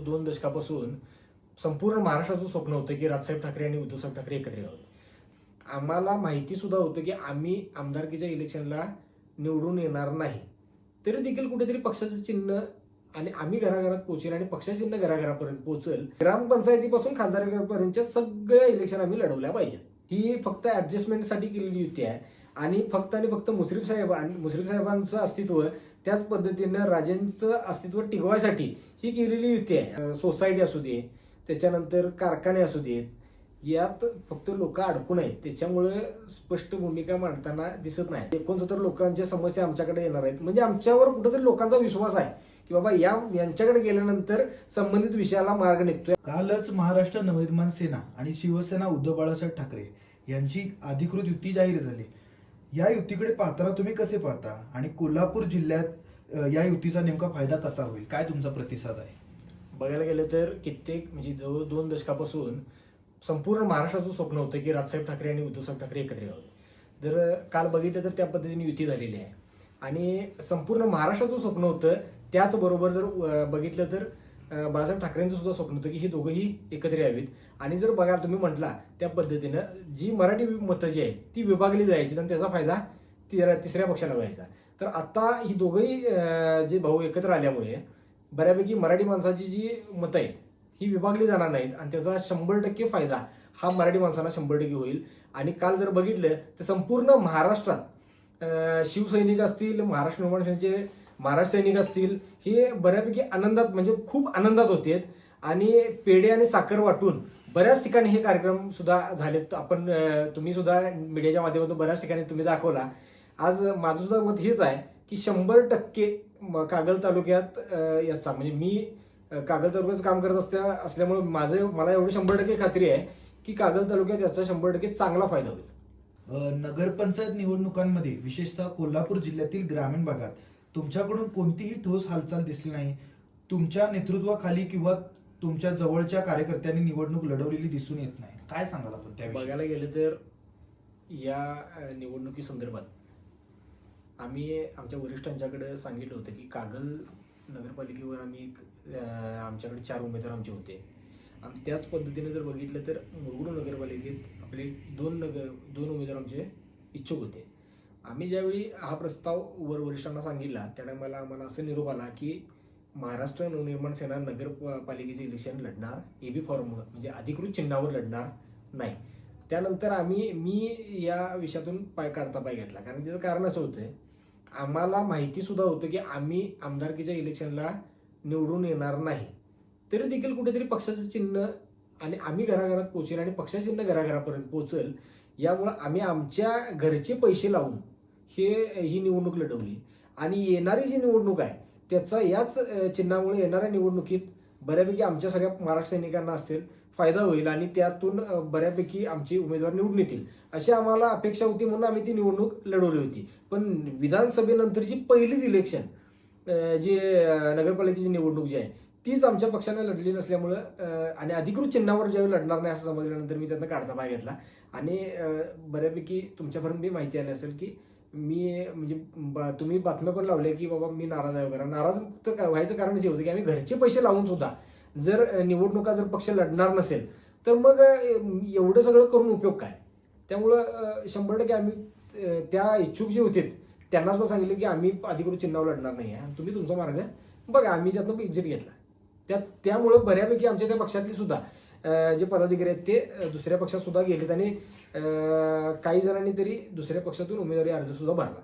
2 दशकापासून संपूर्ण महाराष्ट्राचं स्वप्न होतं की राजसाहेब ठाकरे आणि उद्धवसाहेब ठाकरे एकत्र यावे. आम्हाला माहिती सुद्धा होतं की आम्ही आमदारकीच्या इलेक्शनला निवडून येणार नाही, तरी देखील कुठेतरी पक्षाचं चिन्ह आणि आम्ही घराघरात पोहोचेल आणि पक्षाचं चिन्ह घराघरापर्यंत पोहोचेल. ग्रामपंचायतीपासून खासदारपर्यंतच्या सगळ्या इलेक्शन आम्ही लढवल्या पाहिजेत. ही फक्त ऍडजस्टमेंटसाठी केलेली युती आहे आणि फक्त मुश्रीफ साहेबांचं अस्तित्व त्याच पद्धतीनं राजेंचं अस्तित्व टिकवायसाठी ही केलेली युती आहे. सोसायटी असू दे, त्याच्यानंतर कारखाने असू देत, यात फक्त लोक अडकून आहेत. त्याच्यामुळे स्पष्ट भूमिका मांडताना दिसत नाही. 69 लोकांच्या समस्या आमच्याकडे येणार आहेत, म्हणजे आमच्यावर कुठेतरी लोकांचा विश्वास आहे की बाबा यांच्याकडे गेल्यानंतर संबंधित विषयाला मार्ग निघतोय. कालच महाराष्ट्र नवनिर्माण सेना आणि शिवसेना उद्धव बाळासाहेब ठाकरे यांची अधिकृत युती जाहीर झाली. या युतीकडे पाहताना तुम्ही कसे पाहता आणि कोल्हापूर जिल्ह्यात या युतीचा नेमका फायदा कसा होईल, काय तुमचा प्रतिसाद आहे? बघायला गेलं तर कित्येक म्हणजे जवळ 2 दशकापासून संपूर्ण महाराष्ट्राचं स्वप्न होतं की राजसाहेब ठाकरे आणि उद्धवसाहेब ठाकरे एकत्र यावे. जर काल बघितलं तर त्या पद्धतीने युती झालेली आहे आणि संपूर्ण महाराष्ट्राचं स्वप्न होतं. त्याचबरोबर जर बघितलं तर बाळासाहेब ठाकरेंचं सुद्धा स्वप्न होतं की हे दोघंही एकत्र यावीत. आणि जर बघा तुम्ही म्हटला त्या पद्धतीनं जी मराठी मतं जी आहेत ती विभागली जायची आणि त्याचा फायदा तिसऱ्या पक्षाला व्हायचा. तर आता ही दोघंही जे भाऊ एकत्र आल्यामुळे बऱ्यापैकी मराठी माणसाची जी मतं आहेत ही विभागली जाणार नाहीत आणि त्याचा 100% फायदा हा मराठी माणसांना 100% होईल. आणि काल जर बघितलं तर संपूर्ण महाराष्ट्रात शिवसैनिक असतील, महाराष्ट्र निर्माण सेनेचे महाराष्ट्र सैनिक असतील, हे बऱ्यापैकी आनंदात म्हणजे खूप आनंदात होते आणि पेढे आणि साखर वाटून बऱ्याच ठिकाणी हे कार्यक्रम सुद्धा झालेत. तुम्ही सुद्धा मीडियाच्या माध्यमातून बऱ्याच ठिकाणी तुम्ही दाखवला. आज माझं सुद्धा मत हेच आहे की 100% कागल तालुक्यात याचा म्हणजे मी कागल तालुक्याचं काम करत असल्यामुळे मला एवढी 100% खात्री आहे की कागल तालुक्यात याचा 100% चांगला फायदा होईल. नगरपंचायत निवडणुकांमध्ये विशेषतः कोल्हापूर जिल्ह्यातील ग्रामीण भागात तुमच्याकडून कोणतीही ठोस हालचाल दिसली नाही. तुमच्या नेतृत्वाखाली किंवा तुमच्या जवळच्या कार्यकर्त्यांनी निवडणूक लढवलेली दिसून येत नाही. काय सांगाल आपण त्याविषयी? बघायला गेलं तर या निवडणुकी संदर्भात आम्ही आमच्या वरिष्ठांच्याकडे सांगितलं होतं की कागल नगरपालिकेवर आमच्याकडे 4 उमेदवार आमचे होते. आणि त्याच पद्धतीने जर बघितलं तर मुरगुड नगरपालिकेत आपले 2 उमेदवार आमचे इच्छुक होते. आम्ही ज्यावेळी हा प्रस्ताव वरिष्ठांना सांगितला त्या टायमाला आम्हाला असं निरोप आला की महाराष्ट्र नवनिर्माण सेना नगरपालिकेचे इलेक्शन लढणार एबी फॉर्म म्हणजे अधिकृत चिन्हावर लढणार नाही. त्यानंतर मी या विषयातून पाय घेतला, कारण त्याचं कारण असं होतं आम्हाला माहिती सुद्धा होतं की आम्ही आमदारकीच्या इलेक्शनला निवडून येणार नाही, तरी देखील कुठेतरी पक्षाचं चिन्ह आणि आम्ही घराघरात पोहोचेल आणि पक्षाचं चिन्ह घराघरापर्यंत पोहोचेल. यामुळं आम्ही आमच्या घरचे पैसे लावून ही निवडणूक लढवली आणि येणारी जी निवडणूक आहे त्याचा याच चिन्हामुळे येणाऱ्या निवडणुकीत बऱ्यापैकी आमच्या सगळ्या महाराष्ट्र सैनिकांना असेल फायदा होईल आणि त्यातून बऱ्यापैकी आमचे उमेदवार निवडून येतील अशी आम्हाला अपेक्षा होती, म्हणून आम्ही ती निवडणूक लढवली होती. पण विधानसभेनंतरची पहिलीच इलेक्शन जी नगरपालिकेची निवडणूक जी आहे तीच आमच्या पक्षाने लढली नसल्यामुळं आणि अधिकृत चिन्हावर ज्यावेळी लढणार नाही असं समजल्यानंतर मी त्यातनं काढता पाय घेतला. आणि बऱ्यापैकी तुमच्यापर्यंत मी माहिती आली असेल की मी म्हणजे तुम्ही बातम्या पण लावल्या की बाबा मी नाराज आहे वगैरे. नाराज तर व्हायचं कारण जे होतं की आम्ही घरचे पैसे लावून सुद्धा जर निवडणुका जर पक्ष लढणार नसेल तर मग एवढं सगळं करून उपयोग काय. त्यामुळं 100% आम्ही त्या इच्छुक जे होते त्यांना सुद्धा सांगितलं की आम्ही अधिकृत चिन्हावर लढणार नाही आहे, तुम्ही तुमचा मार्ग बघा. आम्ही त्यातनं एक्झिट घेतला. त्यामुळं बऱ्यापैकी आमच्या त्या पक्षातली सुद्धा जे पदाधिकारी आहेत ते दुसऱ्या पक्षात सुद्धा गेलेत आणि काही जणांनी तरी दुसऱ्या पक्षातून उमेदवारी अर्ज सुद्धा भरला.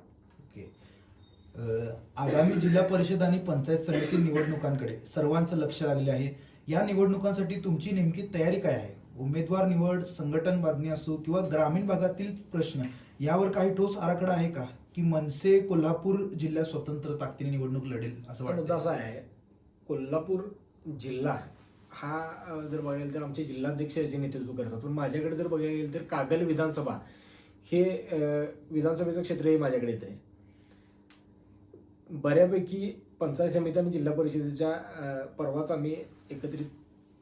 आगामी जिल्हा परिषद आणि पंचायत समिती निवडणुकांकडे सर्वांचं लक्ष लागले आहे. या निवडणुकांसाठी तुमची नेमकी तयारी काय आहे? उमेदवार निवड, संघटन बांधणी असो किंवा ग्रामीण भागातील प्रश्न यावर काही ठोस आराखडा आहे का, की मनसे कोल्हापूर जिल्ह्यात स्वतंत्र ताकदीने निवडणूक लढेल असं वाटतं? मुद्दा असा आहे, कोल्हापूर जिल्हा हा जर बघायला तर आमचे जिल्हाध्यक्ष याचे नेतृत्व करतात, पण माझ्याकडे जर बघायला गेलं तर कागल विधानसभा हे विधानसभेचं क्षेत्रही माझ्याकडे येत आहे. बऱ्यापैकी पंचायत समिती आणि जिल्हा परिषदेच्या परवाच आम्ही एकत्रित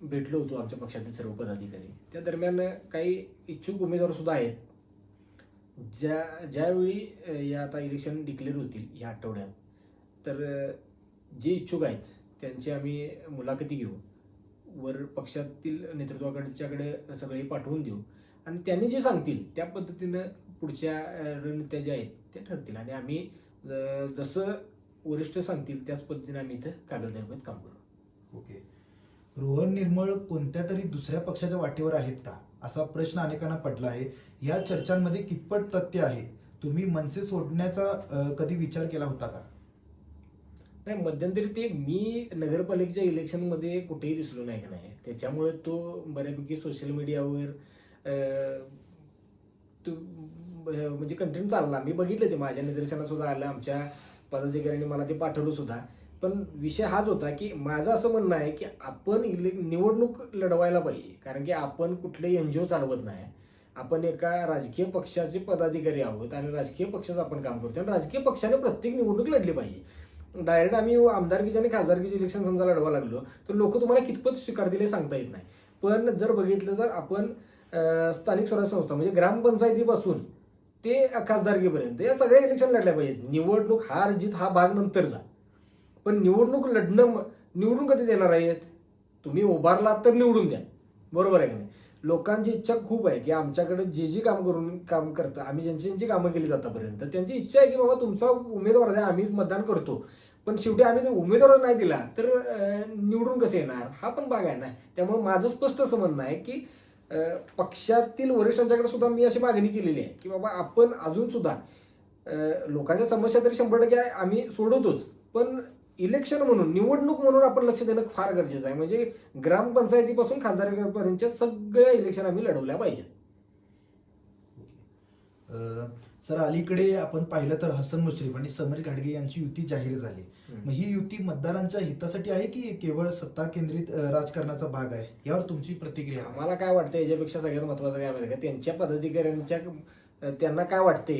भेटलो होतो आमच्या पक्षातील सर्व पदाधिकारी. त्या दरम्यान काही इच्छुक उमेदवार सुद्धा आहेत. ज्यावेळी या आता इलेक्शन डिक्लेअर होतील ह्या आठवड्यात, तर जे इच्छुक आहेत त्यांची आम्ही मुलाखती घेऊ वर पक्षातील नेतृत्वाकडच्याकडे सगळे पाठवून देऊ आणि त्यांनी जे सांगतील त्या पद्धतीनं पुढच्या रणनीत्या ज्या आहेत त्या ठरतील आणि आम्ही जसं वरिष्ठ सांगतील त्याच पद्धतीने आम्ही इथं कागलतालुक्यात काम करू. ओके. रोहन निर्मळ कोणत्या तरी दुसऱ्या पक्षाच्या वाटेवर आहेत का असा प्रश्न अनेकांना पडला आहे. या चर्चांमध्ये कितपत तथ्य आहे? तुम्ही मनसे सोडण्याचा कधी विचार केला होता का? नाही, मध्यंतरी ते मी नगरपालिकेच्या इलेक्शनमध्ये कुठेही दिसलो नाही का नाही, त्याच्यामुळे तो बऱ्यापैकी सोशल मीडियावर तो म्हणजे कंटेंट चालला. मी बघितलं ते माझ्या निदर्शनात सुद्धा आलं, आमच्या पदाधिकाऱ्यांनी मला ते पाठवलं सुद्धा. पण विषय हाच होता की माझं असं म्हणणं आहे की आपण निवडणूक लढवायला पाहिजे, कारण की आपण कुठलेही एनजीओ चालवत नाही, आपण एका राजकीय पक्षाचे पदाधिकारी आहोत आणि राजकीय पक्षाचं आपण काम करतो आणि राजकीय पक्षाने प्रत्येक निवडणूक लढली पाहिजे. डायरेक्ट आम्ही आमदारकीचे आणि खासदारकीचे इलेक्शन समजा लढवा लागलो तर लोक तुम्हाला कितपत स्वीकारतील हे सांगता येत नाही. पण जर बघितलं तर आपण स्थानिक स्वराज्य संस्था म्हणजे ग्रामपंचायतीपासून ते खासदारकीपर्यंत या सगळ्या इलेक्शन लढल्या पाहिजेत. निवडणूक हार जीत हा भाग नंतरचा, पण निवडणूक लढणं निवडून कधी देणार आहेत? तुम्ही उभारलात तर निवडून द्या, बरोबर आहे की नाही? लोकांची इच्छा खूप आहे की आमच्याकडे जे काम करतं, आम्ही ज्यांची कामं केली आतापर्यंत त्यांची इच्छा आहे की बाबा तुमचा उमेदवार द्या, आम्ही मतदान करतो. पण शेवटी आम्ही जर उमेदवार नाही दिला तर निवडून कसे येणार? हा पण भाग आहे ना. त्यामुळे माझं स्पष्ट असं म्हणणं आहे की पक्षातील वरिष्ठांच्याकडे सुद्धा मी अशी मागणी केलेली आहे की बाबा आपण अजून सुद्धा लोकांच्या समस्या तरी 100% आम्ही सोडवतोच, पण इलेक्शन म्हणून निवडणूक म्हणून आपण लक्ष देणं फार गरजेचं आहे. म्हणजे ग्रामपंचायतीपासून खासदारकीपर्यंतच्या सगळ्या इलेक्शन आम्ही लढवल्या पाहिजेत. सर, अलीकडे आपण पाहिलं तर हसन मुश्रीफ आणि समीर घाटगे यांची युती जाहीर झाली. मग ही युती मतदारांच्या हितासाठी आहे की केवळ सत्ता केंद्रित राजकारणाचा भाग आहे? यावर तुमची प्रतिक्रिया आहे? आम्हाला काय वाटतं याच्यापेक्षा सगळ्यात महत्वाचं काय माहिती का, त्यांच्या पदाधिकाऱ्यांच्या त्यांना काय वाटते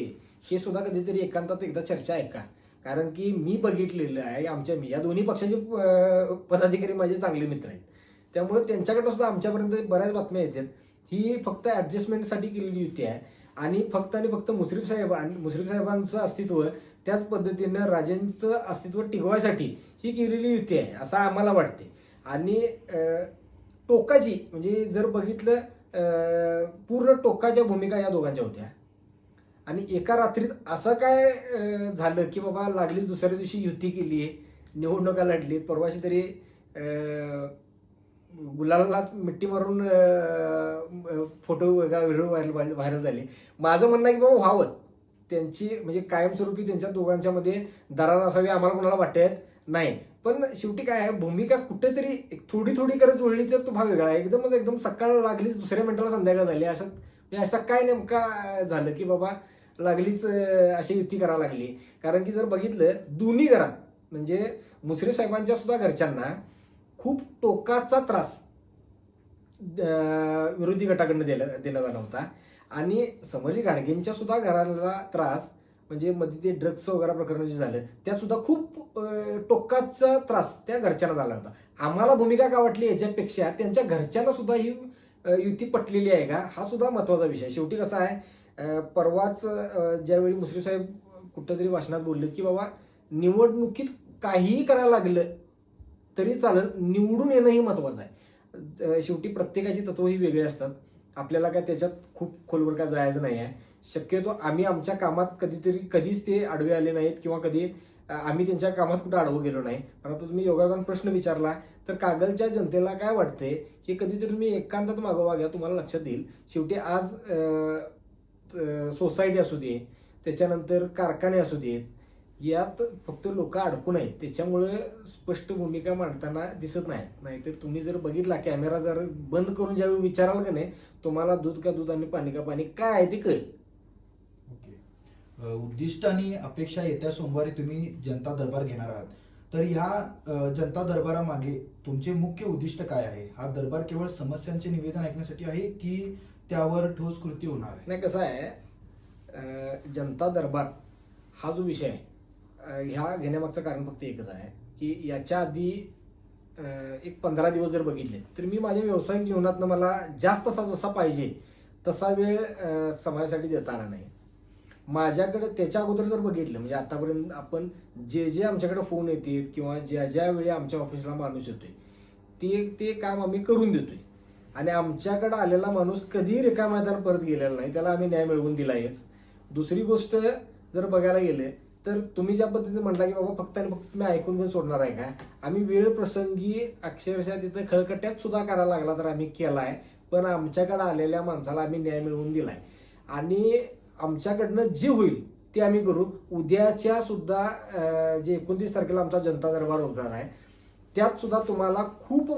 हे सुद्धा कधीतरी एकांतात एकदा चर्चा आहे का? कारण की मी बघितलेलं आहे आमच्या या दोन्ही पक्षाचे पदाधिकारी माझे चांगले मित्र आहेत, त्यामुळे त्यांच्याकडनं सुद्धा आमच्यापर्यंत बऱ्याच बातम्या येतात. ही फक्त ऍडजस्टमेंटसाठी केलेली युती आहे आणि फक्त मुश्रीफ साहेबांचं अस्तित्व त्याच पद्धतीनं राजेंचं अस्तित्व टिकवायसाठी ही केलेली युती आहे असं आम्हाला वाटते. आणि टोकाची म्हणजे जर बघितलं पूर्ण टोकाच्या भूमिका या दोघांच्या होत्या आणि एका रात्रीत असं काय झालं की बाबा लागलीच दुसऱ्या दिवशी युती केली, निवडणुका लढली, परवाशी तरी गुलाला मिट्टी मारून फोटो व्हिडिओ व्हायरल झाले. माझं म्हणणं आहे की बाबा व्हावं त्यांची म्हणजे कायमस्वरूपी त्यांच्या दोघांच्यामध्ये दरार असावी आम्हाला कोणाला वाटत नाही. पण शेवटी काय आहे, भूमिका कुठेतरी थोडी करत जुळली तर तो भाग वेगळा आहे. एकदम सकाळ लागलीच दुसऱ्या मिनिटाला संध्याकाळ झाली असं काय नेमका झालं की बाबा लागलीच अशी युती करायला लागली? कारण की जर बघितलं दोन्ही घरात म्हणजे मुश्रीफ साहेबांच्या सुद्धा घरच्यांना खूप टोकाचा त्रास विरोधी गटाकडनं देण्यात आला होता आणि समजी घाटगेंच्या सुद्धा घराला त्रास म्हणजे मध्ये ते ड्रग्स वगैरे प्रकरण जे झालं त्यात सुद्धा खूप टोकाचा त्रास त्या घरच्यांना झाला होता. आम्हाला भूमिका का वाटली याच्यापेक्षा त्यांच्या घरच्यांना सुद्धा ही युती पटलेली आहे का हा सुद्धा महत्वाचा विषय. शेवटी कसं आहे, परवाच ज्यावेळी मुश्रीफ साहेब कुठंतरी भाषणात बोलले की बाबा निवडणुकीत काहीही करायला लागलं तरी चालेल, निवडून येणं ही महत्वाचं आहे. शेवटी प्रत्येकाची तत्व ही वेगळी असतात, आपल्याला काय त्याच्यात खूप खोलवर काय जायचं नाही आहे. शक्यतो आम्ही आमच्या कामात कधीच ते आडवे आले नाहीत किंवा कधी आम्ही त्यांच्या कामात कुठं आडवं गेलो नाही. पण आता तुम्ही योगायोगाने प्रश्न विचारला तर कागलच्या जनतेला काय वाटते हे कधीतरी तुम्ही एकांतात मागोवा घ्या, तुम्हाला लक्षात येईल. शेवटी आज सोसायटी असू दे, त्याच्यानंतर कारखाने असू देत, यात फक्त लोक अडकून आहेत, त्याच्यामुळे स्पष्ट भूमिका मांडताना दिसत नाहीत. नाहीतर तुम्ही जर बघितला कॅमेरा जर बंद करून ज्यावेळी विचाराल का नाही तुम्हाला दूध का दूध आणि पाणी का पाणी काय आहे ते कळेल. उद्दिष्ट आणि अपेक्षा येत्या सोमवारी तुम्ही जनता दरबार घेणार आहात, तर ह्या जनता दरबारामागे तुमचे मुख्य उद्दिष्ट काय आहे? हा दरबार केवळ समस्यांचे निवेदन ऐकण्यासाठी आहे की त्यावर ठोस कृती होणार आहे? नाही, कसं आहे, जनता दरबार हा जो विषय आहे ह्या घेण्यामागचं कारण फक्त एकच आहे की याच्या आधी एक 15 दिवस जर बघितले तर मी माझ्या व्यावसायिक जीवनातनं मला जास्त जसा पाहिजे तसा वेळ समाजासाठी देता आला नाही. माझ्याकडे त्याच्या अगोदर जर बघितलं म्हणजे आतापर्यंत आपण जे आमच्याकडे फोन येतात किंवा ज्या वेळी आमच्या ऑफिसला माणूस येतोय ते काम आम्ही करून देतोय. आणि आमच्याकडे आलेला माणूस कधीही रिकाम्या मैदान परत गेलेला नाही, त्याला आम्ही न्याय मिळवून दिलायच. दुसरी गोष्ट जर बघायला गेले तर तुम्ही ज्या पद्धतीने म्हटला की बाबा फक्त आणि फक्त तुम्ही ऐकून घेऊन सोडणार आहे का, आम्ही वेळ प्रसंगी अक्षरशः तिथं खळकट्यात सुद्धा करायला लागला तर आम्ही केलाय, पण आमच्याकडे आलेल्या माणसाला आम्ही न्याय मिळवून दिलाय. आणि आमच्याकडनं जे होईल ते आम्ही करू. उद्याच्या सुद्धा जे 29 तारखेला आमचा जनता दरबार होणार आहे, त्यात सुद्धा तुम्हाला खूप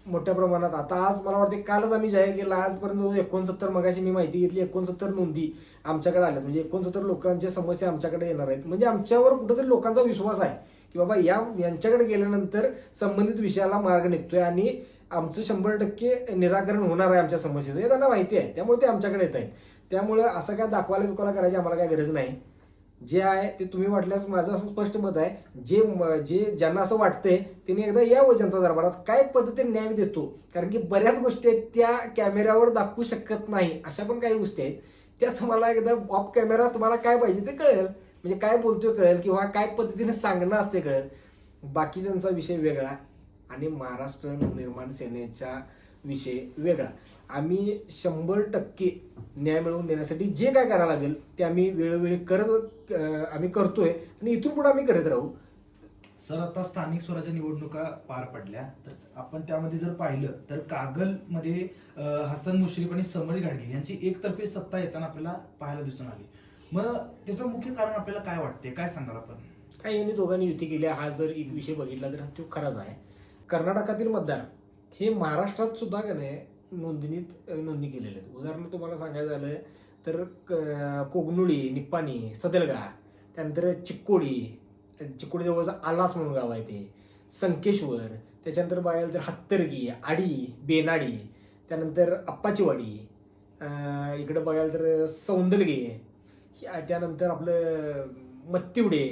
मोठ्या प्रमाणात, आता आज मला वाटते कालच आम्ही जाहीर केला, आजपर्यंत 69, मगाशी मी माहिती घेतली, 69 नोंदी आमच्याकडे आल्यात. म्हणजे 69 लोकांच्या समस्या आमच्याकडे येणार आहेत. म्हणजे आमच्यावर कुठेतरी लोकांचा विश्वास आहे की बाबा यांच्याकडे गेल्यानंतर संबंधित विषयाला मार्ग निघतोय आणि आमचं 100% निराकरण होणार आहे आमच्या समस्येचं, हे त्यांना माहिती आहे. त्यामुळे ते आमच्याकडे येत आहेत. त्यामुळे असं काय दाखवायला बिकवायला करायची आम्हाला काय गरज नाही. जे आहे ते तुम्ही वाटल्यास माझं असं स्पष्ट मत आहे, जे ज्यांना असं वाटतंय त्यांनी एकदा यावं जनता दरबारात, काय पद्धतीने न्याय देतो. कारण की बऱ्याच गोष्टी आहेत त्या कॅमेऱ्यावर दाखवू शकत नाही, अशा पण काही गोष्टी आहेत त्या तुम्हाला एकदा ऑफ कॅमेरा तुम्हाला काय पाहिजे ते कळेल, म्हणजे काय बोलतोय कळेल किंवा काय पद्धतीने सांगणं असते कळेल. बाकीच्यांचा विषय वेगळा आणि महाराष्ट्र नवनिर्माण सेनेचा विषय वेगळा. आम्ही 100% न्याय मिळवून देण्यासाठी जे काय करायला लागेल ते आम्ही वेळोवेळी आम्ही करतोय आणि इथून पुढे आम्ही करत राहू. सर, आता स्थानिक स्वराज्य निवडणुका पार पडल्या, तर आपण त्यामध्ये जर पाहिलं तर कागलमध्ये हसन मुश्रीफ आणि समरी घाटगे यांची एकतर्फी सत्ता येताना आपल्याला पाहायला दिसून आली. मग त्याचं मुख्य कारण आपल्याला काय वाटते, काय सांगाल आपण? काय यांनी दोघांनी युती केली, हा जर एक विषय बघितला तर तो खराच आहे. कर्नाटकातील मतदार हे महाराष्ट्रात सुद्धा का नाही नोंदणी केलेले आहेत. उदाहरण तुम्हाला सांगायचं झालं तर कोगनुळी, निप्पाणी, सदलगा, त्यानंतर चिक्कोडी जवळचं आलास म्हणून गाव आहे ते, संकेश्वर, त्याच्यानंतर बघायला तर हत्तरगी, आडी, बेनाडी, त्यानंतर अप्पाचीवाडी, इकडे बघायला तर सौंदलगे, त्यानंतर आपलं मत्तिवडे,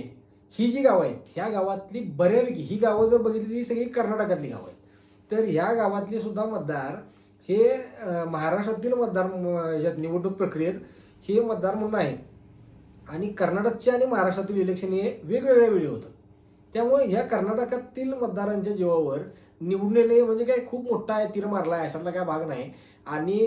ही जी गावं आहेत ह्या गावातली बऱ्यापैकी ही गावं जर बघितली ती सगळी कर्नाटकातली गावं आहेत. तर ह्या गावातले सुद्धा मतदार हे महाराष्ट्रातील मतदार निवडणूक प्रक्रियेत हे मतदार म्हणून आहेत. आणि कर्नाटकचे आणि महाराष्ट्रातील इलेक्शन हे वेगवेगळ्या वेळी होतं. त्यामुळे ह्या कर्नाटकातील मतदारांच्या जीवावर निवडून येणे म्हणजे काय खूप मोठा आहे, तीर मारला आहे अशातला काय भाग नाही. आणि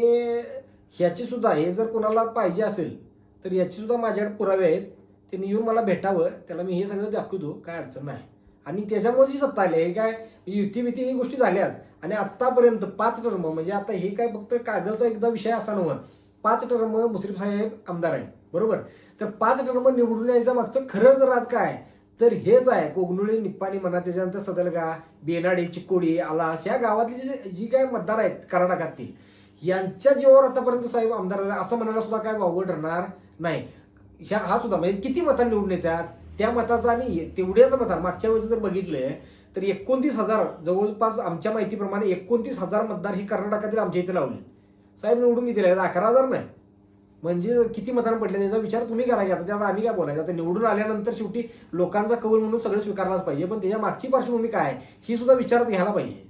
ह्याची सुद्धा हे जर कोणाला पाहिजे असेल तर याची सुद्धा माझ्याकडे पुरावे आहेत, त्यांनी येऊन मला भेटावं, त्याला मी हे सगळं दाखवतो, काय अडचण नाही. आणि त्याच्यामुळे जी सत्ता आली हे काय युती ही गोष्टी झाल्याच. आणि आतापर्यंत 5 टर्म, म्हणजे आता हे काय फक्त कागलचा एकदा विषय असा नव्हता, 5 टर्म मुश्रीफ साहेब आमदार आहेत, बरोबर. तर 5 टर्म निवडून यायचं मागचं खरं जर राज काय तर हेच आहे. कोगनुळी, निप्पाणी म्हणा, त्याच्यानंतर सदलगा, बेनाडी, चिक्कोडी, आलास या गावातली जी काय मतदार आहेत कर्नाटकातील, यांच्या जीवावर आतापर्यंत साहेब आमदार असं म्हणायला सुद्धा काय वावगं ठरणार नाही. हा सुद्धा म्हणजे किती मतांनी निवडून येतात त्या मताचा आणि तेवढ्याच मतांना मागच्या वेळेस जर बघितलं तर 29,000 जवळपास आमच्या माहितीप्रमाणे 29,000 मतदार ही कर्नाटकातील आमच्या इथे लावले साहेब निवडून किती राहिले, 11,000 नाही. म्हणजे किती मतांना पडले त्याचा विचार तुम्ही करा की आता त्यात आम्ही काय बोलायचं. आता निवडून आल्यानंतर शेवटी लोकांचा कौल म्हणून सगळं स्वीकारलाच पाहिजे, पण त्याच्या मागची पार्श्वभूमी काय ही सुद्धा विचारात घ्यायला पाहिजे.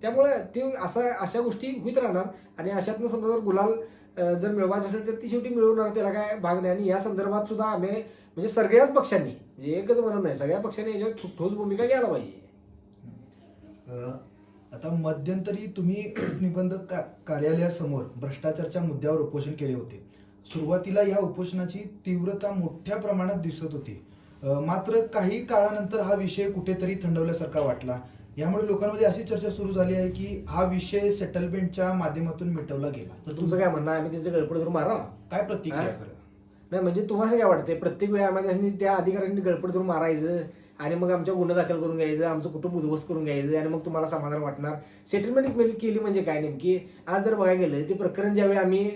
त्यामुळे ते अशा गोष्टी होत राहणार. आणि अशातनं समजा जर गुलाल जर मिळवायचं असेल तर ती शेवटी मिळवणार, त्याला काय भाग नाही. आणि या संदर्भात सुद्धा आम्ही म्हणजे सगळ्याच पक्षांनी, म्हणजे एकच म्हणत नाही, सगळ्या पक्षांनी याच्यावर ठोस भूमिका घ्यायला पाहिजे. आता मध्यंतरी तुम्ही उपनिबंधक कार्यालयासमोर भ्रष्टाचाराच्या मुद्द्यावर उपोषण केले होते. सुरुवातीला या उपोषणाची तीव्रता मोठ्या प्रमाणात दिसत होती, मात्र काही काळानंतर हा विषय कुठेतरी थंडवल्यासारखा वाटला. यामुळे लोकांमध्ये अशी चर्चा सुरू झाली आहे की हा विषय सेटलमेंटच्या माध्यमातून मिटवला गेला. तर तुमचं काय म्हणणं आहे, आम्ही त्याचं गळपड धरून मारा काय प्रतिक्रिया करा? नाही म्हणजे तुम्हाला काय वाटतंय, प्रत्येक वेळी आम्हाला त्या अधिकाऱ्यांनी गळपड धरून मारायचं आणि मग आमच्या गुन्हा दाखल करून घ्यायचं, आमचं कुटुंब उद्ध्वस्त करून घ्यायचं आणि मग तुम्हाला समाधान वाटणार? सेटलमेंट केली म्हणजे काय नेमकी? आज जर बघायला गेलं ते प्रकरण ज्यावेळी आम्ही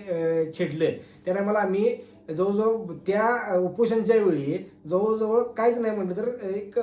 छेडलं त्या मला आम्ही जवळजवळ त्या उपोषणच्या वेळी जवळजवळ काहीच नाही म्हटलं तर एक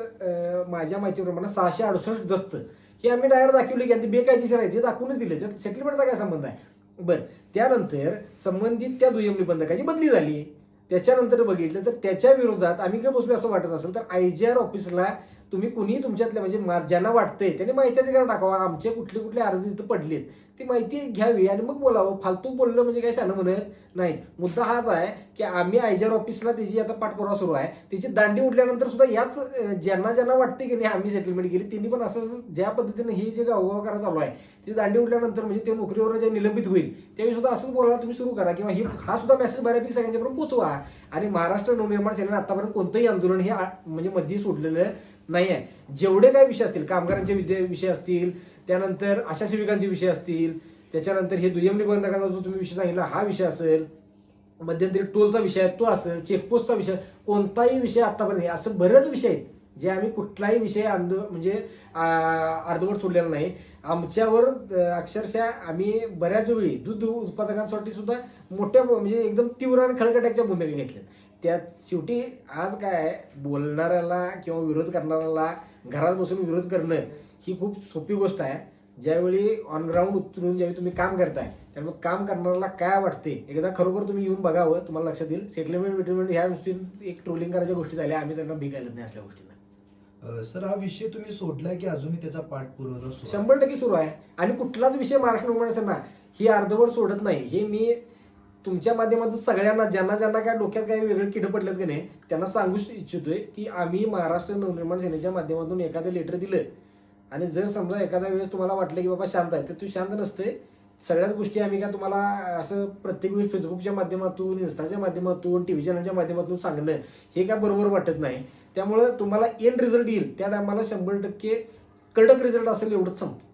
माझ्या माहितीप्रमाणे 668 दस्त हे आम्ही डायरेक्ट दाखवले की आणि ते बेकायदेशीर आहे ते दाखवूनच दिले. त्यात सेटलमेंटचा काय संबंध आहे? बरं, त्यानंतर संबंधित त्या दुय्यम निबंधकाची बदली झाली. त्याच्यानंतर बघितलं तर त्याच्या विरोधात आम्ही काय बसलो असं वाटत असेल तर IGR ऑफिसला तुम्ही कुणीही तुमच्यातल्या म्हणजे ज्यांना वाटतंय त्यांनी माहिती अधिकार टाकावा. आमचे कुठले कुठले अर्ज तिथं पडलेत ती माहिती घ्यावी आणि मग बोलावं. फालतू बोललं म्हणजे काय शानं म्हणत नाही. मुद्दा हाच आहे की आम्ही आयजर ऑफिसला त्याची आता पाठपुरावा सुरू आहे. त्याची दांडी उठल्यानंतर सुद्धा याच ज्यांना ज्यांना वाटते की नाही आम्ही सेटलमेंट केली त्यांनी पण असं ज्या पद्धतीने ही जे गावगाव करा चालू आहे ती दांडी उठल्यानंतर म्हणजे ते नोकरीवर जे निलंबित होईल त्यावेळी सुद्धा असंच बोलायला तुम्ही सुरू करा किंवा हा सुद्धा मेसेज बऱ्यापैकी सगळ्यांच्यापर्यंत पोचवा. आणि महाराष्ट्र नवनिर्माण सेनेने आतापर्यंत कोणतंही आंदोलन हे म्हणजे मध्ये सोडलेलं नाही आहे. जेवढे काही विषय असतील, कामगारांचे विषय असतील, त्यानंतर आशा सेविकांचे विषय असतील, त्याच्यानंतर हे दुय्यम निबंधकाचा जो तुम्ही विषय सांगितला हा विषय असेल, मध्यंतरी टोलचा विषय आहे तो असेल, चेकपोस्टचा विषय, कोणताही विषय आतापर्यंत असं बरेच विषय आहेत जे आम्ही कुठलाही विषय म्हणजे अर्धवट सोडलेला नाही. आमच्यावर अक्षरशः आम्ही बऱ्याच वेळी दूध उत्पादकांसाठी सुद्धा मोठ्या म्हणजे एकदम तीव्र आणि खळखट्याच्या भूमिका घेतल्यात. त्यात शेवटी आज काय बोलणाऱ्याला किंवा विरोध करणाऱ्याला घरात बसून विरोध करणं ही खूप सोपी गोष्ट आहे. ज्यावेळी ऑन ग्राउंड उतरून ज्यावेळी तुम्ही काम करताय त्यामुळे काम करणाऱ्याला काय वाटते एकदा खरोखर तुम्ही येऊन बघावं, तुम्हाला लक्षात येईल. सेटलमेंट ह्या गोष्टी एक ट्रोलिंग करायच्या गोष्टी झाल्या, आम्ही त्यांना भीक घालत नाही असल्या गोष्टींना. सर हा विषय तुम्ही सोडलाय की अजूनही त्याचा पाठपुरावा सुरू आहे? 100% सुरू आहे. आणि कुठलाच विषय महाराष्ट्र निर्माण सेना ही अर्धवट सोडत नाही. हे मी तुमच्या माध्यमातून सगळ्यांना ज्यांना ज्यांना काय डोक्यात काही वेगळे किडे पडलेत की नाही त्यांना सांगू इच्छितोय की आम्ही महाराष्ट्र नवनिर्माण सेनेच्या माध्यमातून एखादं लेटर दिलं आणि जर समजा एखाद्या वेळेस तुम्हाला वाटलं की बाबा शांत आहे तर तू शांत नसते. सगळ्याच गोष्टी आम्ही का तुम्हाला असं प्रत्येक वेळी फेसबुकच्या माध्यमातून, इन्स्टाच्या माध्यमातून, टीव्ही चॅनलच्या माध्यमातून सांगणं हे काय बरोबर वाटत नाही. त्यामुळं तुम्हाला एंड रिझल्ट येईल त्या टायमाला 100% कडक रिझल्ट असेल एवढंच सांगतो.